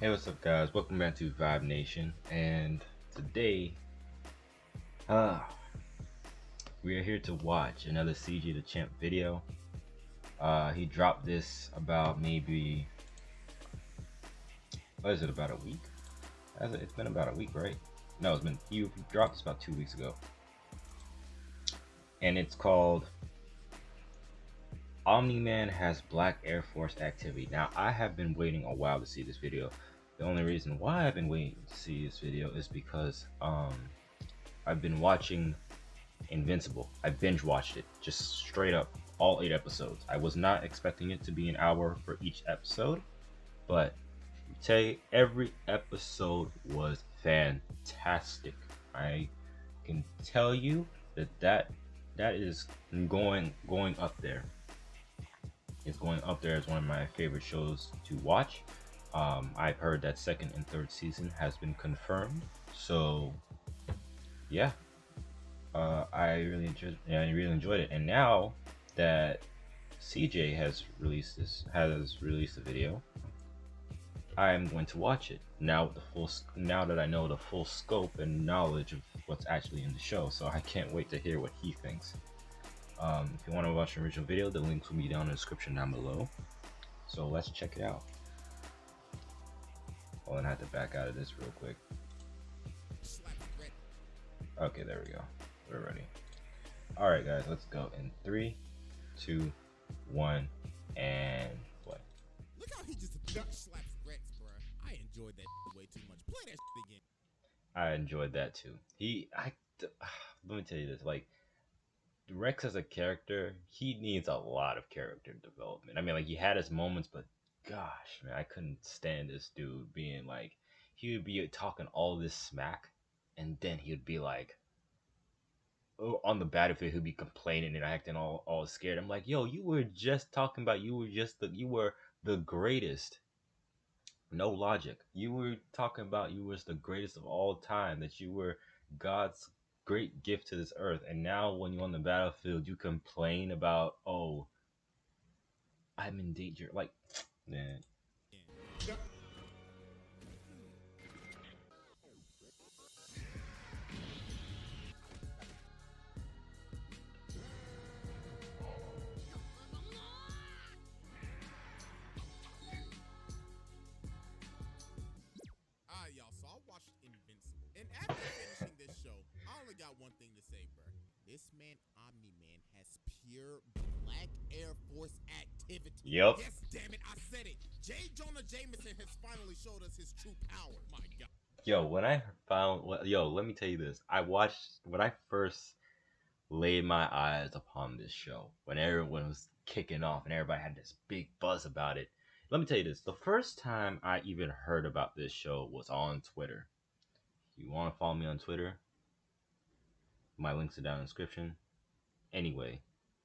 Hey, what's up, guys? Welcome back to Vibe Nation. And today, uh, we are here to watch another CJ the Champ video. He dropped this about maybe, what is it, about a week? It's been about a week, right? No, he dropped this about 2 weeks ago. And it's called Omni Man has Black Air Force activity. Now, I have been waiting a while to see this video. The only reason why I've been waiting to see this video is because, I've been watching Invincible. I binge watched it just straight up, all 8 episodes. I was not expecting it to be an hour for each episode, but tell you, every episode was fantastic. I can tell you that is going up there. It's going up there as one of my favorite shows to watch. I've heard that second and third season has been confirmed, so yeah, I really enjoyed it. And now that CJ has released a video, I'm going to watch it now with now that I know the full scope and knowledge of what's actually in the show. So I can't wait to hear what he thinks. If you want to watch the original video, the links will be down in the description down below. So let's check it out. Well, I have to back out of this real quick. Okay, there we go. We're ready. All right, guys, let's go in 3, 2, 1, and play. Look how he just duck slaps Rex, bro. I enjoyed that way too much. Play that again. I enjoyed that too. Let me tell you this, like, Rex as a character, he needs a lot of character development. I mean, like, he had his moments, but gosh, man, I couldn't stand this dude being like, he would be talking all this smack, and then he would be like, on the battlefield, he'd be complaining and acting all scared. I'm like, yo, you were just talking about you were the greatest. No logic. You were talking about you was the greatest of all time, that you were God's great gift to this earth. And now when you're on the battlefield, you complain about, oh, I'm in danger. Like, man. Y'all, so I watched Invincible. And after finishing this show, I only got one thing to say, bro. This man, Omni Man, has pure Black Air Force activity. Yep. Yes, damn it, I said it. J. Jonah Jameson has finally showed us his true power. My God. Yo, let me tell you this. When I first laid my eyes upon this show, when everyone was kicking off and everybody had this big buzz about it. Let me tell you this. The first time I even heard about this show was on Twitter. If you want to follow me on Twitter, my links are down in the description. Anyway,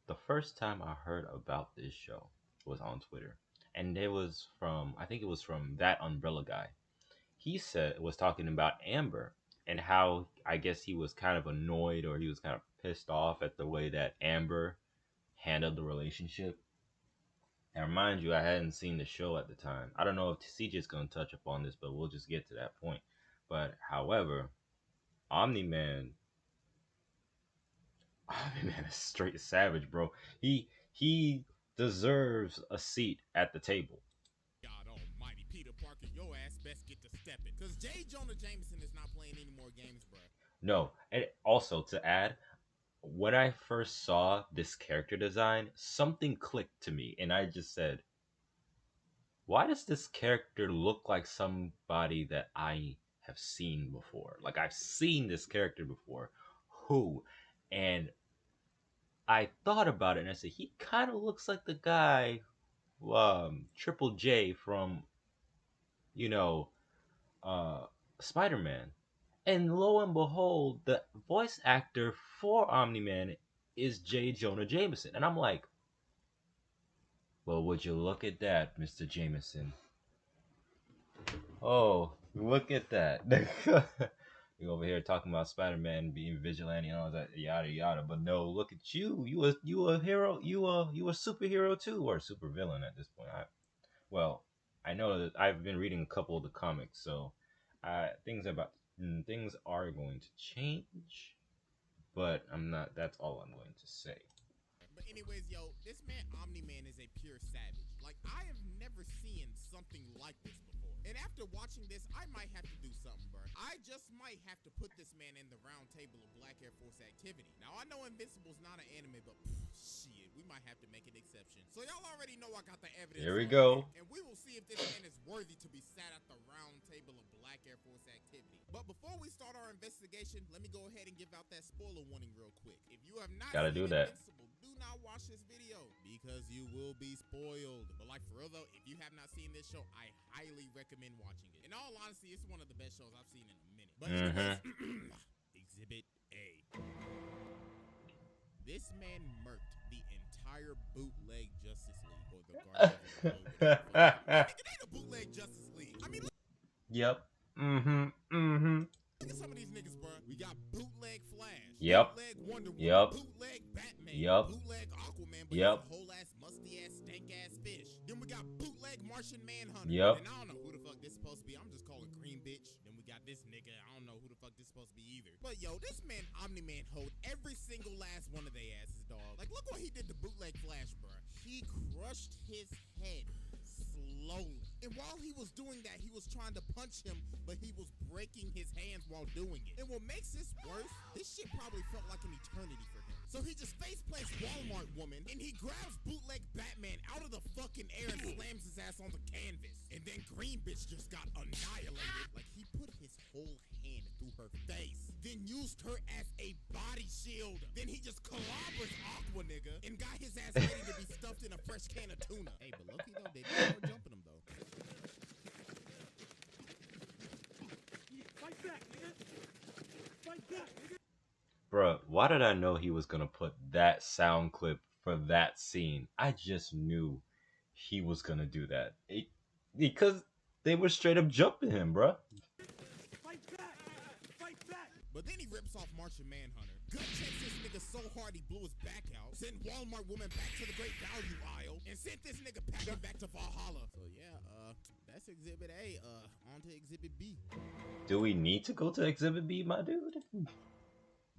the first time I heard about this show was on Twitter. And I think it was from that Umbrella guy. He was talking about Amber and how I guess he was kind of annoyed, or he was kind of pissed off at the way that Amber handled the relationship. And mind you, I hadn't seen the show at the time. I don't know if CJ is going to touch upon this, but we'll just get to that point. But however, Omni Man is straight savage, bro. He deserves a seat at the table. God almighty, Peter Parker, your ass best get to stepping. Because J. Jonah Jameson is not playing any more games, bro. No, and also to add, when I first saw this character design, something clicked to me, and I just said, why does this character look like somebody that I have seen before? Like, I've seen this character before. Who? And I thought about it, and I said, he kind of looks like the guy, Triple J from, you know, Spider-Man. And lo and behold, the voice actor for Omni-Man is J. Jonah Jameson. And I'm like, well, would you look at that, Mr. Jameson? Oh, look at that. You over here talking about Spider-Man being vigilante and all that yada yada, but no, look at you. You a hero. You a superhero too, or super villain at this point. Well, I know that I've been reading a couple of the comics, so things are going to change, but I'm not. That's all I'm going to say. But anyways, yo, this man Omni Man is a pure savage. Like I have never seen something like this before. And after watching this, I might have to do something, bro. I just might have to put this man in the round table of Black Air Force activity. Now I know Invincible's not an anime, but shit, we might have to make an exception. So y'all already know I got the evidence. Here we go. And we will see if this man is worthy to be sat at the round table of Black Air Force activity. But before we start our investigation, let me go ahead and give out that spoiler warning real quick. If you have not Gotta seen do that. Invincible, do not watch this video because you will be spoiled. But like for real though, if you have not seen this show, I highly recommend watching it. In all honesty, it's one of the best shows I've seen in a minute. But anyways, Exhibit A. This man murked the entire bootleg Justice League or the Guardians of the Nigga, they the bootleg Justice League. I mean, Yep. look at some of these niggas, bro. We got bootleg Flash. Yep. Bootleg Wonder Woman. Yep. Bootleg Batman. Yep. Bootleg Aquaman, but Yep. he's a whole ass musty ass stank ass fish. Then we got bootleg Martian Manhunter. Yep. And I don't know who the fuck this supposed to be. I'm just calling Green Bitch. Then we got this nigga. I don't know who the fuck this supposed to be either. But yo, this man Omni Man hold every single last one of they asses, dog. Like look what he did to bootleg Flash, bro. He crushed his head slowly. And while he was doing that, he was trying to punch him, but he was breaking his hands while doing it. And what makes this worse, this shit probably felt like an eternity for him. So he just face plants Walmart woman, and he grabs bootleg Batman out of the fucking air and slams his ass on the canvas. And then Green Bitch just got annihilated. Like he put his whole hand through her face, then used her as a body shield. Then he just clobbers Aqua nigga and got his ass ready to be stuffed in a fresh can of tuna. Hey, but Loki though, they did start jumping him though. Fight back, nigga. Fight back, nigga. Bruh, why did I know he was gonna put that sound clip for that scene? I just knew he was gonna do that. Because they were straight up jumping him, bruh. Fight back! Fight back! But then he rips off Martian Manhunter. Gut checks this nigga so hard he blew his back out. Sent Walmart woman back to the great value aisle. And sent this nigga packing back to Valhalla. So yeah, that's Exhibit A. On to Exhibit B. Do we need to go to Exhibit B, my dude?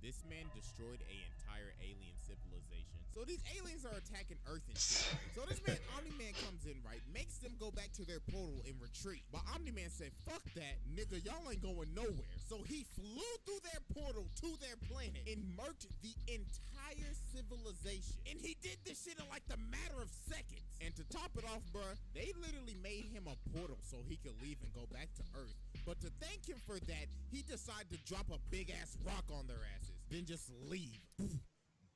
This man destroyed an entire alien civilization. So these aliens are attacking Earth and shit. So this man, Omni-Man, comes in, right? Makes them go back to their portal and retreat. But Omni-Man said, fuck that, nigga, y'all ain't going nowhere. So he flew through their portal to their planet and murked the entire civilization. And he did this shit in like the matter of seconds. And to top it off, bruh, they literally made him a portal so he could leave and go back to Earth. But to thank him for that, he decided to drop a big ass rock on their asses. Then just leave.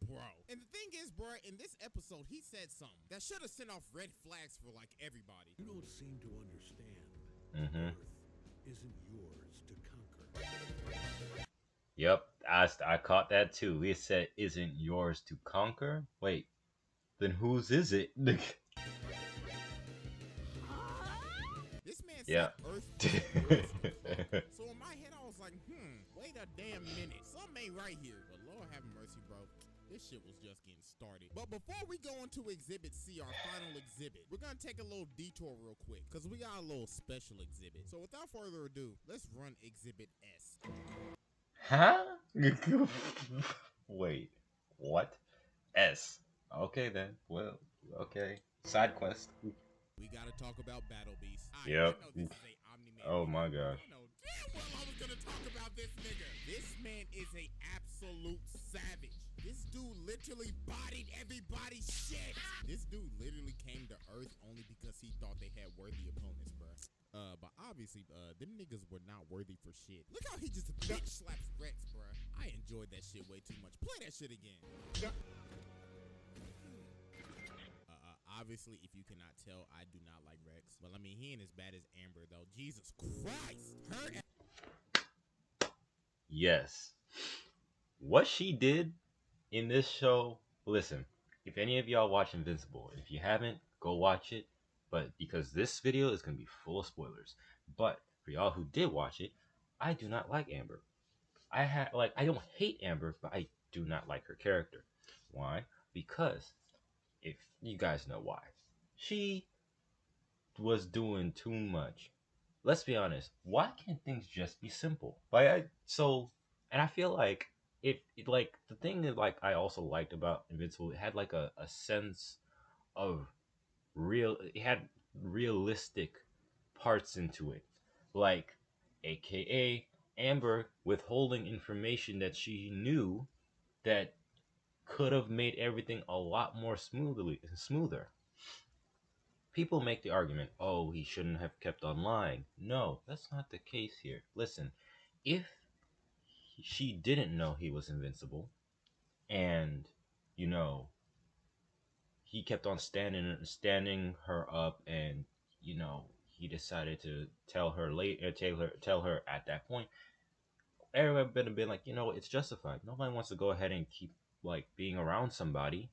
Bro. And the thing is, bro, in this episode, he said something that should have sent off red flags for like everybody. You don't seem to understand. Mm-hmm. Earth isn't yours to conquer. Yep, I caught that too. He said, "Isn't yours to conquer?" Wait, then whose is it? This man said Yeah. Earth is yours to conquer. So in my head, I was like, wait a damn minute. Something ain't right here. But Lord have mercy, bro. This shit was just getting started. But before we go into Exhibit C, our final exhibit, we're gonna take a little detour real quick, because we got a little special exhibit. So without further ado, let's run Exhibit S. Huh? Wait, what? S. Okay then. Well, okay. Side quest. We gotta talk about Battle Beast. Yep. I know this is a Omni-Man Oh video. my gosh. I know damn well I was gonna talk about this nigga. This man is a absolute savage. This dude literally bodied everybody's shit. This dude literally came to Earth only because he thought they had worthy opponents, bruh. But obviously, them niggas were not worthy for shit. Look how he just bitch slaps Rex, bruh. I enjoyed that shit way too much. Play that shit again. Obviously, if you cannot tell, I do not like Rex. But I mean, he ain't as bad as Amber, though. Jesus Christ. Her. Yes. What she did in this show, listen, if any of y'all watch Invincible, if you haven't, go watch it. But because this video is going to be full of spoilers. But for y'all who did watch it, I do not like Amber. I don't hate Amber, but I do not like her character. Why? Because if you guys know why, she was doing too much. Let's be honest. Why can't things just be simple? And I feel like like the thing that like I also liked about Invincible, it had like a sense of it had realistic parts into it, like AKA Amber withholding information that she knew that could have made everything a lot more smoother. People make the argument, oh, he shouldn't have kept on lying. No, that's not the case here. Listen, if she didn't know he was invincible, and you know he kept on standing her up, and he decided to tell her later, tell her at that point, everyone would have been like, it's justified. Nobody wants to go ahead and keep like being around somebody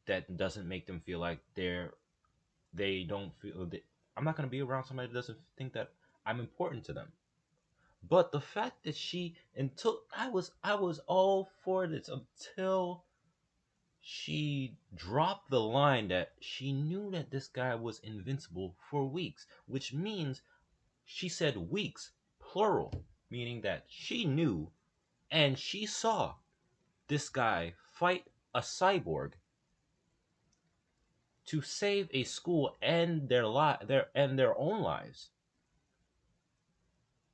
that doesn't make them feel like they don't feel that I'm not going to be around somebody that doesn't think that I'm important to them. But the fact that she until I was all for this until she dropped the line that she knew that this guy was invincible for weeks, which means she said weeks plural, meaning that she knew and she saw this guy fight a cyborg to save a school and their own lives.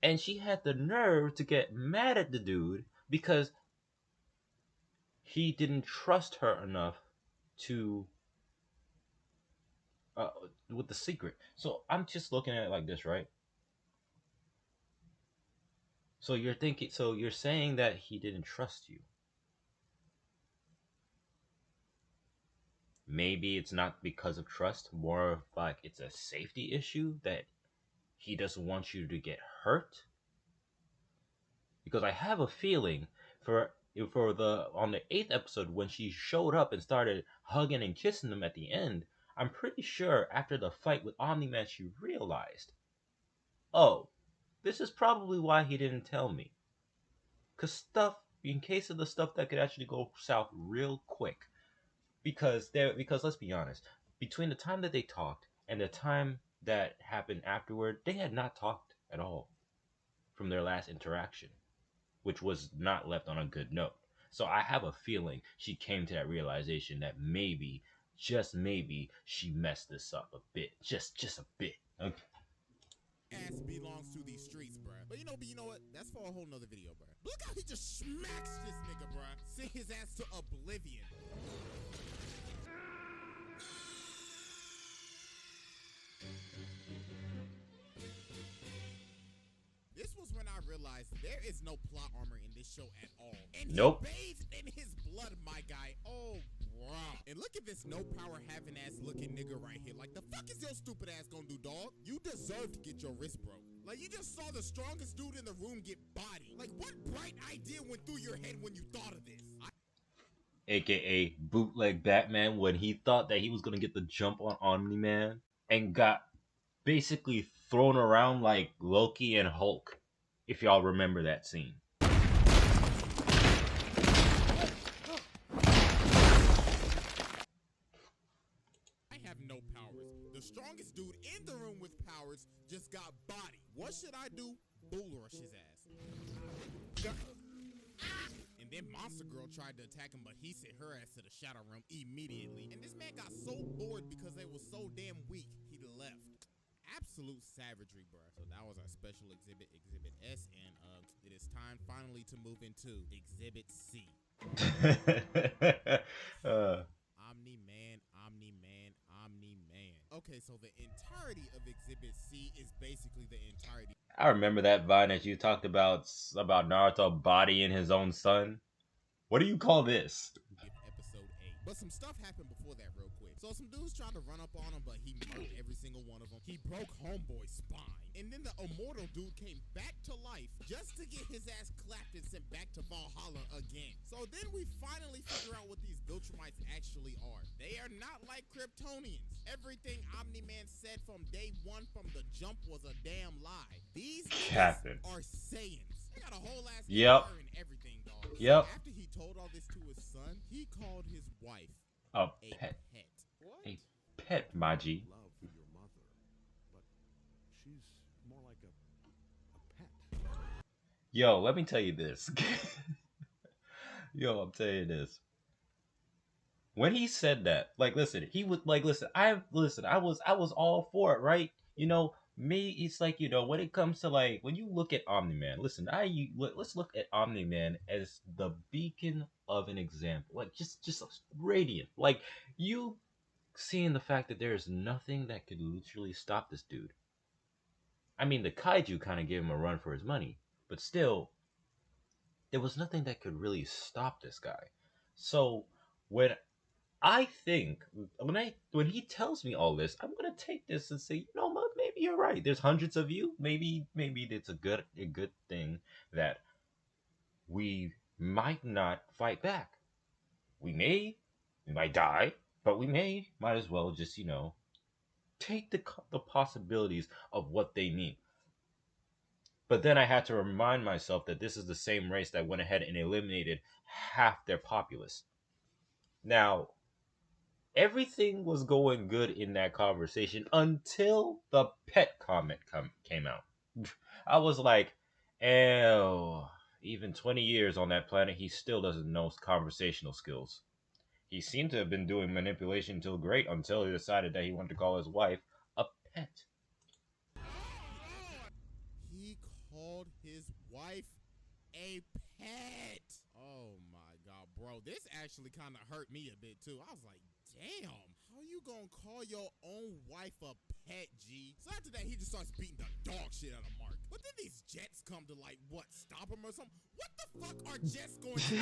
And she had the nerve to get mad at the dude because he didn't trust her enough to uh, with the secret. So I'm just looking at it like this, right? So you're saying that he didn't trust you. Maybe it's not because of trust, more of like it's a safety issue that he doesn't want you to get hurt. Because I have a feeling for the on the 8th episode when she showed up and started hugging and kissing him at the end, I'm pretty sure after the fight with Omni Man she realized, oh, this is probably why he didn't tell me. In case of the stuff that could actually go south real quick. Because let's be honest, between the time that they talked and the time that happened afterward, they had not talked at all from their last interaction, which was not left on a good note. So I have a feeling she came to that realization that maybe, just maybe, she messed this up a bit, just a bit. Okay. Ass belongs to these streets, bruh. But you know what? That's for a whole nother video, bruh. Look how he just smacks this nigga, bruh. Sent his ass to oblivion. This was when I realized there is no plot armor in this show at all. And Nope. he bathed in his blood, my guy. Oh, wow. And look at this no power having ass looking nigga right here. Like, the fuck is your stupid ass gonna do, dog? You deserve to get your wrist broke. Like, you just saw the strongest dude in the room get bodied. Like, what bright idea went through your head when you thought of this? AKA bootleg Batman, when he thought that he was gonna get the jump on Omni Man and got basically thrown around like Loki and Hulk, if y'all remember that scene. I have no powers. The strongest dude in the room with powers just got bodied. What should I do? Bull rush his ass. And then Monster Girl tried to attack him, but he sent her ass to the shadow realm immediately. And this man got so bored because they were so damn weak, he left. Absolute savagery, bro. So that was our special exhibit, Exhibit S, and it is time finally to move into Exhibit C. Omni Man, Omni Man, Omni Man. Okay, so the entirety of Exhibit C is basically the entirety. I remember that Vine that you talked about Naruto bodying his own son. What do you call this? Episode 8. But some stuff happened before that real quick. So some dudes tried to run up on him, but he murdered every single one of them. He broke Homeboy's spine. And then the immortal dude came back to life just to get his ass clapped and sent back to Valhalla again. So then we finally figure out what these Viltrumites actually are. They are not like Kryptonians. Everything Omni-Man said from day one from the jump was a damn lie. These Captain are Saiyans. They got a whole ass Yep. and everything, dog. Yep. So after he told all this to his son, he called his wife A a pet. pet. What? A pet, Maji. Love for your mother, but Yo, let me tell you this. Yo, I'm telling you this. When he said that, like, listen, he was like, listen, I was all for it, right? Me, it's like, when it comes to like when you look at Omni Man, listen, let's look at Omni Man as the beacon of an example, like just radiant, like you seeing the fact that there is nothing that could literally stop this dude. I mean, the kaiju kind of gave him a run for his money, but still, there was nothing that could really stop this guy. So when I think when he tells me all this, I'm gonna take this and say, what, maybe you're right. There's hundreds of you. Maybe it's a good thing that we might not fight back. We might die, but might as well just take the possibilities of what they mean. But then I had to remind myself that this is the same race that went ahead and eliminated half their populace. Now, everything was going good in that conversation until the pet comment came out. I was like, ew, even 20 years on that planet, he still doesn't know conversational skills. He seemed to have been doing manipulation until he decided that he wanted to call his wife a pet. He called his wife a pet. Oh my god, bro. This actually kind of hurt me a bit too. I was like, damn, how you gonna call your own wife a pet, G? So after that, he just starts beating the dog shit out of Mark. But then these jets come to like, what, stop him or something? What the fuck are jets going to do?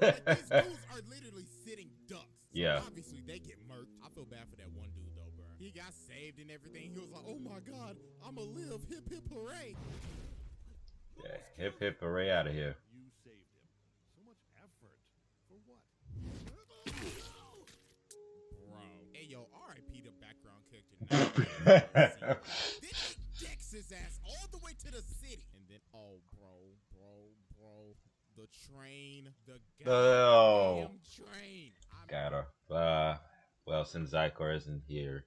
Like, these dudes are literally sitting ducks. So Yeah. obviously they get murked. I feel bad for that one dude though, bro. He got saved and everything. He was like, oh my god, I'ma live, hip hip hooray. Yeah, hip hip hooray out of here. You saved him. So much effort. For what? Bro. Hey, yo, RIP the background character. Then he decks his ass all the way to the city. And then, oh, bro. The train. The goddamn train. Gotta. Well, since Zykor isn't here,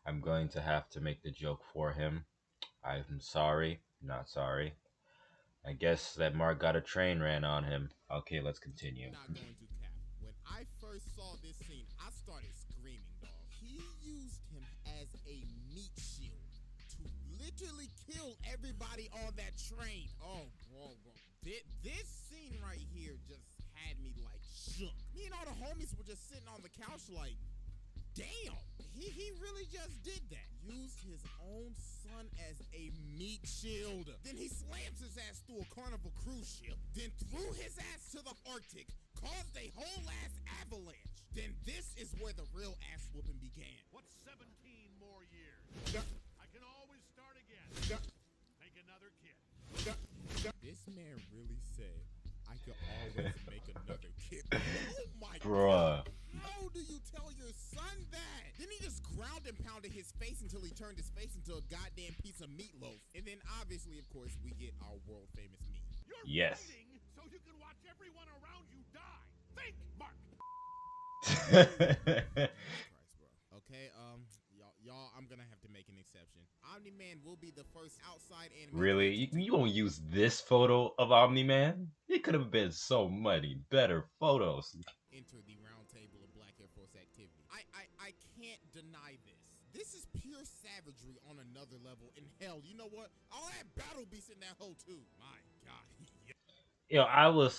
I'm going to have to make the joke for him. I'm sorry. Not sorry. I guess that Mark got a train ran on him. Okay, let's continue. Not going to cap. When I first saw this scene, I started screaming, dog. He used him as a meat shield to literally kill everybody on that train. Oh, bro. This scene right here just had me like shook. Me and all the homies were just sitting on the couch like, damn, he really just did that. Used his own son as a meat shield. Then he slams his ass through a Carnival cruise ship. Then threw his ass to the Arctic. Caused a whole ass avalanche. Then this is where the real ass whooping began. What's 17 more years? I can always start again. Make another kid. This man really said, I could always make another kid. Oh my Bruh. God. How do you tell your son that? Then he just ground and pounded his face until he turned his face into a goddamn piece of meatloaf. And then obviously, of course, we get our world famous meme. You're Yes. fighting so you can watch everyone around you die. Think, Mark. Christ, bro. Okay, y'all, I'm gonna have to make an exception. Omni-Man will be the first outside anime. Really? You won't use this photo of Omni-Man? It could have been so many better photos. Enter the round table of Black Air Force activity. I can't deny this. This is pure savagery on another level. And hell, you know what? I'll add Battle Beast in that hole too. My God.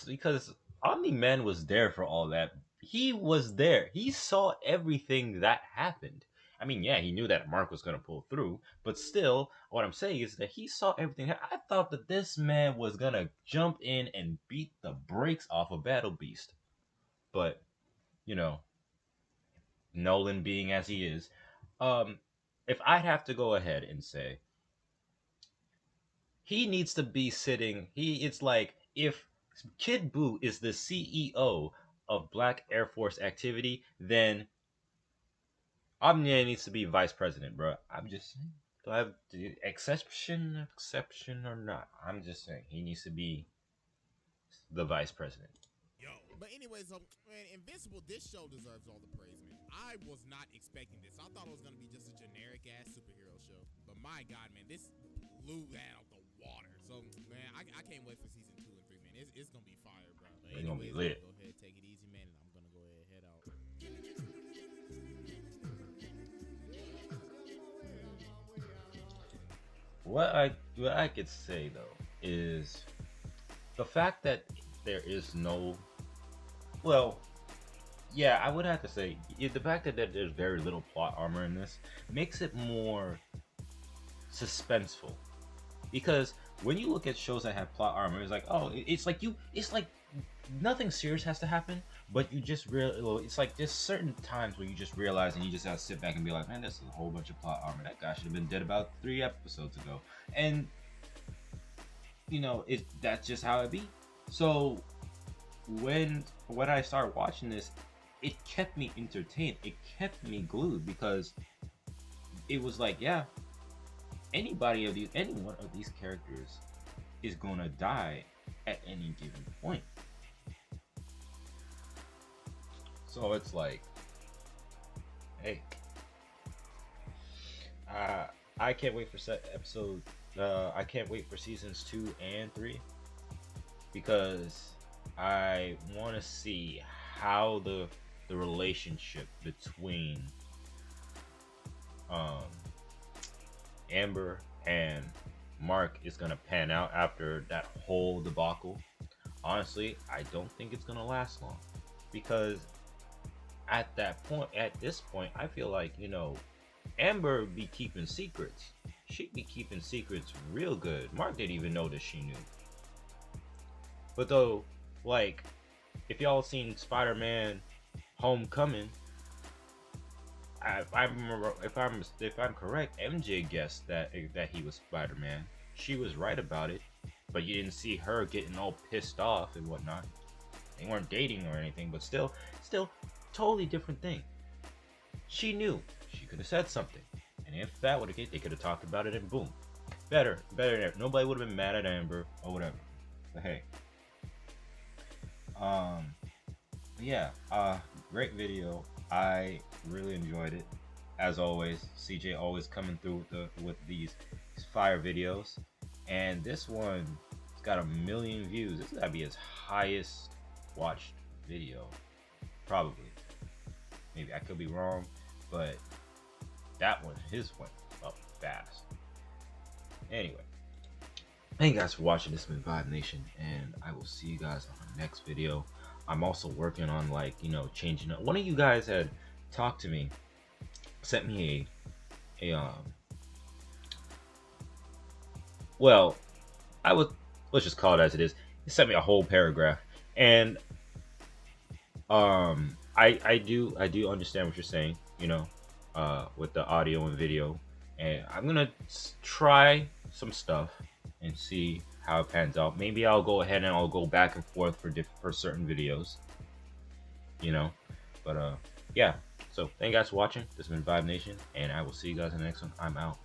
Because Omni-Man was there for all that. He was there. He saw everything that happened. I mean, yeah, he knew that Mark was going to pull through, but still, what I'm saying is that he saw everything. I thought that this man was going to jump in and beat the brakes off of Battle Beast. But, Nolan being as he is, if I'd have to go ahead and say, he needs to be sitting, it's like if Kid Buu is the CEO of Black Air Force activity, then Omni needs to be vice president, bro. I'm just saying. Do I have the exception or not? I'm just saying he needs to be the vice president. Yo. But anyways, man, Invincible, this show deserves all the praise, man. I was not expecting this. I thought it was gonna be just a generic ass superhero show. But my God, man, this blew that out the water. So man, I can't wait for season 2 and 3, man. It's gonna be fire, bro. But It's gonna be anyways, lit. go ahead, take it easy, man, and I'm gonna go ahead and head out. What I could say though is the fact that there is no, well, yeah, I would have to say the fact that there's very little plot armor in this makes it more suspenseful. Because when you look at shows that have plot armor, it's like, oh, it's like nothing serious has to happen, but you just it's like there's certain times where you just realize and you just have to sit back and be like, man, this is a whole bunch of plot armor. That guy should have been dead about 3 episodes ago. And that's just how it be. So when I started watching this, it kept me entertained. It kept me glued because it was like, yeah, any one of these characters is gonna die at any given point. So it's like, hey, I can't wait for episode. I can't wait for seasons 2 and 3 because I want to see how the relationship between Amber and Mark is gonna pan out after that whole debacle. Honestly, I don't think it's gonna last long because at this point, I feel like Amber be keeping secrets. She'd be keeping secrets real good. Mark didn't even notice she knew. But though, like, if y'all seen Spider-Man Homecoming, I remember, if I'm correct, MJ guessed that he was Spider-Man. She was right about it, but you didn't see her getting all pissed off and whatnot. They weren't dating or anything, but still, totally different thing. She knew. She could have said something, and if that would have, they could have talked about it, and boom, better than ever. Nobody would have been mad at Amber or whatever. But hey, yeah, great video. I really enjoyed it. As always, CJ always coming through with these fire videos, and this one has got 1 million views. This gotta be his highest watched video, probably. Maybe I could be wrong, but that one, his went up fast. Anyway, thank you guys for watching. This has been Vibe Nation, and I will see you guys on the next video. I'm also working on, like, changing up. One of you guys had talked to me, sent me well, let's just call it as it is. He sent me a whole paragraph, and I do understand what you're saying, with the audio and video, and I'm gonna try some stuff and see how it pans out. Maybe I'll go ahead and I'll go back and forth for certain videos, but yeah. So thank you guys for watching. This has been Vibe Nation, and I will see you guys in the next one. I'm out.